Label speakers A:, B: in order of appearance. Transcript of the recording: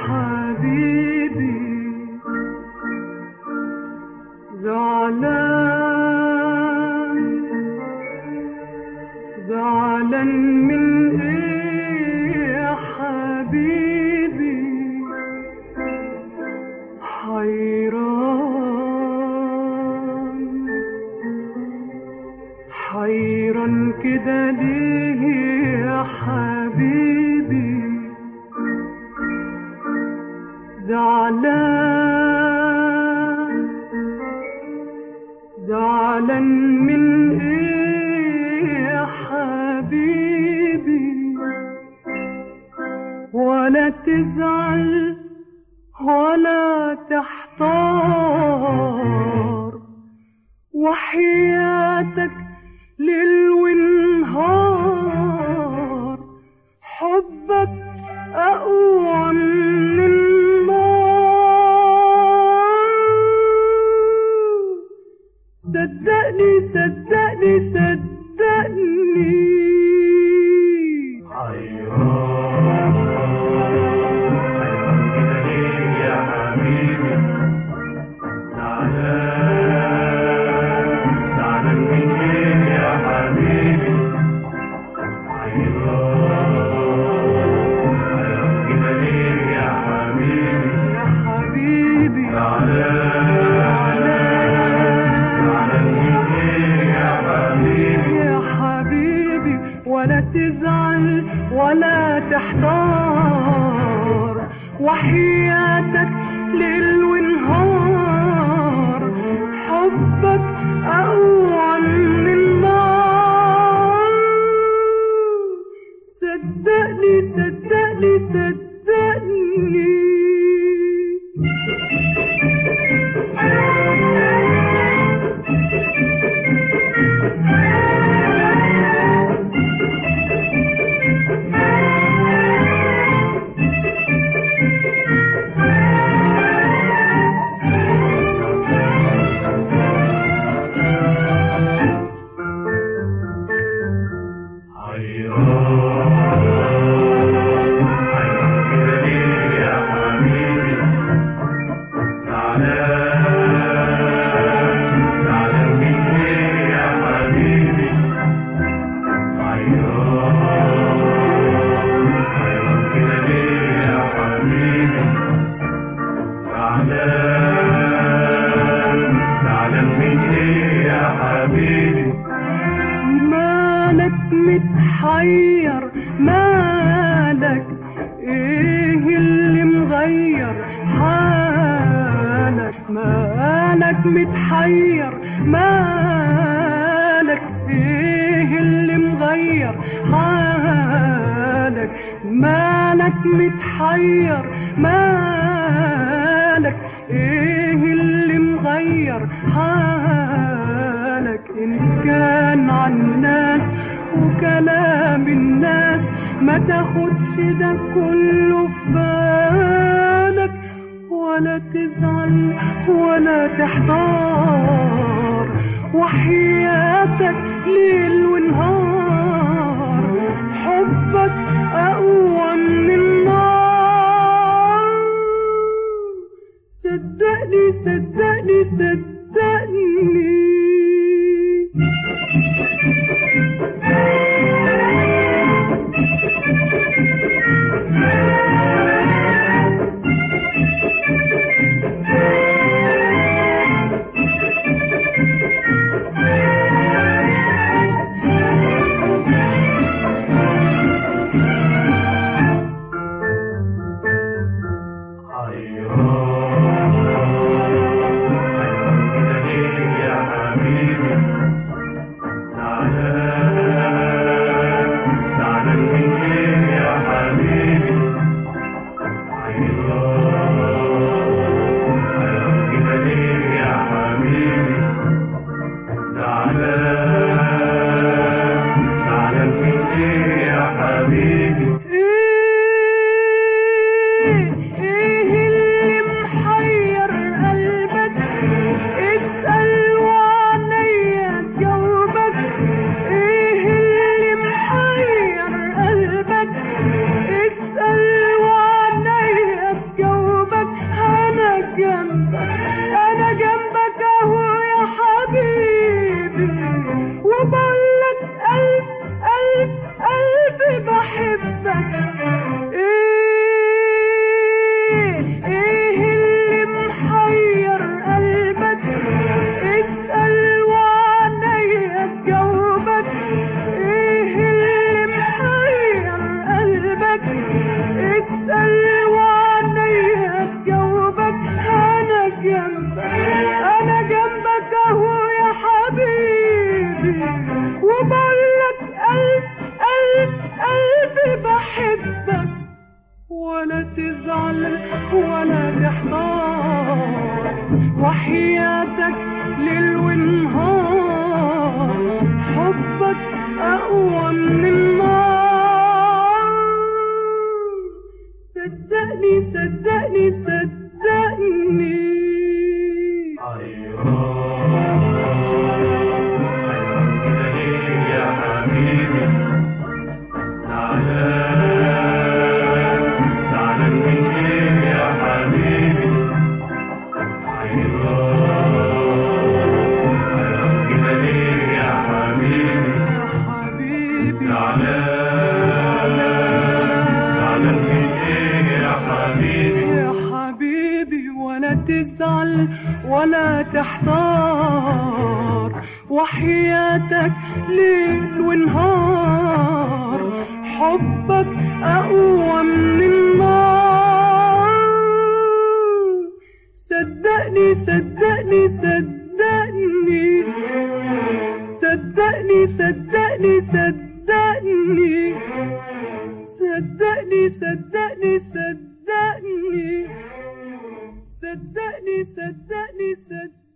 A: حبيبي زعلان زعلان من ايه يا حبيبي حيران كده ليه يا حبيبي زعلان من ايه يا حبيبي ولا تزعل ولا تحتار وحياتك ليل ونهار حبك أقوى من النار صدقني صدقني صدقني ولا تزعل ولا تحتار وحياتك ليل ونهار حبك أقوى من النار صدقني صدقني صدقني متحير مالك ايه اللي مغير حالك مالك متحير مالك ايه اللي مغير حالك مالك متحير مالك ايه اللي مغير حالك ان كان عن الناس وكلام الناس ما تاخدش ده كله في بالك ولا تزعل ولا تحتار وحياتك ليل ونهار حبك أقوى من النار صدقني صدقني صدقني ايه اللي محير قلبك؟ اسأل وعنيا تجاوبك. ايه اللي محير قلبك؟ اسأل وعنيا تجاوبك. انا جنبك اهو يا حبيبي، وبقولك قلبي بحبك. ولا تزعل ولا تحتار، وحياتك ليل ونهار حبك أقوى من النار. صدقني صدقني صدقني.
B: يا حبيبي زعلان من ايه يا حبيبي؟ حيران كده ليه يا حبيبي؟ زعلان من ايه يا حبيبي؟
A: يا حبيبي ولا تزعل ولا تحتار، وحياتك ليل ونهار حبك أقوى من النار. صدقني صدقني صدقني صدقني صدقني صدقني صدقني صدقني صدقني صدقني صدقني صدقني.